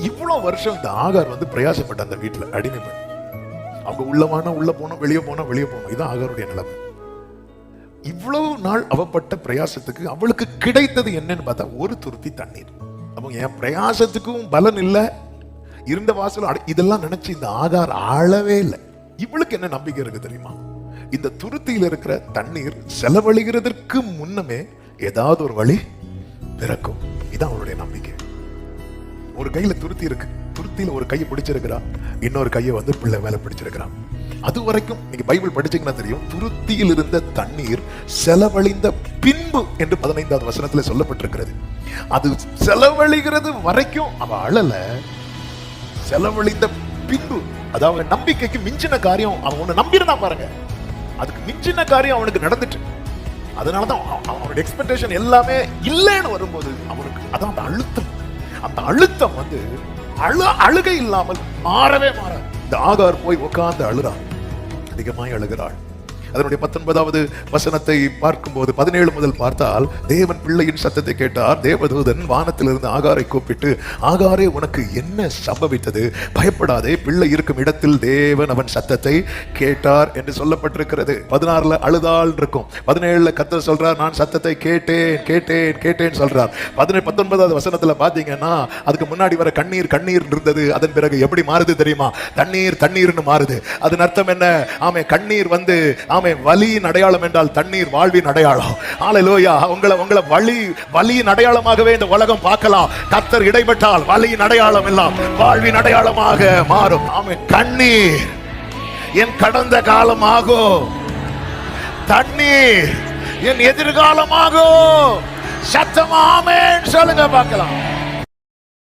இவ்வளவு வருஷம் இந்த ஆகார் வந்து பிரயாசப்பட்ட அந்த வீட்டுல அடிமை பெண். அவங்க உள்ள போனோம், வெளியே போனோம். இதுதான் ஆகாருடைய நிலைமை. இவ்வளவு நாள் அவப்பட்ட பிரயாசத்துக்கு அவளுக்கு கிடைத்தது என்னன்னு பார்த்தா ஒரு துருத்தி தண்ணீர். அவங்க என் பிரயாசத்துக்கும் பலன் இல்லை, இருந்த வாசல் இதெல்லாம் நினைச்சு இந்த ஆகார் ஆளவே இல்லை. இவளுக்கு என்ன நம்பிக்கை இருக்கு தெரியுமா? இந்த துருத்தியில் இருக்கிற தண்ணீர் செலவழிகிறதற்கு முன்னமே ஏதாவது ஒரு வழி பிறக்கும். இதான் அவளுடைய நம்பிக்கை. ஒரு கையில துருத்தி இருக்கு, துருத்தியில ஒரு கையை பிடிச்சிருக்கிறா, இன்னொரு கையை வந்து பிள்ளை மேல பிடிச்சிருக்கிறான். அது வரைக்கும் நீங்க பைபிள் படிச்சீங்கன்னா தெரியும், துருத்தியில் இருந்த தண்ணீர் செலவழிந்த பின்பு என்று 15வது வசனத்துல சொல்லப்பட்டிருக்கிறது. அது செலவழிகிறது வரைக்கும் அவ அழல, செலவழிந்த பின்பு, அதாவது நம்பிக்கைக்கு மிஞ்சின காரியம் அவன் ஒண்ணு நம்பியிருந்தான் பாருங்க, அதுக்கு மிஞ்சின காரியம் அவனுக்கு நடந்துட்டு. அதனாலதான் அவனோட எக்ஸ்பெக்டேஷன் எல்லாமே இல்லைன்னு வரும்போது அவனுக்கு அதான் அந்த அழுத்தம். அந்த அழுத்தம் வந்து அழுகை இல்லாமல் மாறவே மாறாது. இந்த ஆகார் போய் உட்கார்ந்து அழுறான், அதிகமாய் அழுகிறாள். அதனுடைய 19வது வசனத்தை பார்க்கும்போது 17 முதல் பார்த்தால், தேவன் பிள்ளையின் சத்தத்தை கேட்டார். தேவதூதன் வானத்திலிருந்து ஆகாரை கூப்பிட்டு, ஆகாரே உனக்கு என்ன சம்பவித்தது? பயப்படாதே, பிள்ளை இருக்கும் இடத்தில் தேவன் அவன் சத்தத்தை கேட்டார் என்று சொல்லப்பட்டிருக்கிறது. 16ல அழுதாள் இருக்கும், 17ல கர்த்தர் சொல்றார், நான் சத்தத்தை கேட்டேன் கேட்டேன் கேட்டேன் சொல்றார். 19வது வசனத்துல பாத்தீங்கன்னா அதுக்கு முன்னாடி வர கண்ணீர் கண்ணீர் இருந்தது, அதன் பிறகு எப்படி மாறுது தெரியுமா? தண்ணீர் தண்ணீர்னு மாறுது. அதன் அர்த்தம் என்ன? ஆமே, கண்ணீர் வந்து வலியின் அடையாளம் என்றால் தண்ணீர் வாழ்வின் அடையாளம். ஹல்லேலூயா. உங்களை வலியின் அடையாளமாகவே இந்த உலகம் பார்க்கலாம். கர்த்தர் இடைப்பட்டால் வலியின் அடையாளம் எல்லாம் வாழ்வின் அடையாளமாக மாறும். ஆமே, கண்ணீர் என் கடந்த காலமாகும், தண்ணீர் என் எதிர்காலமாகும். சத்தமா ஆமென் சொல்லுங்க பார்க்கலாம்.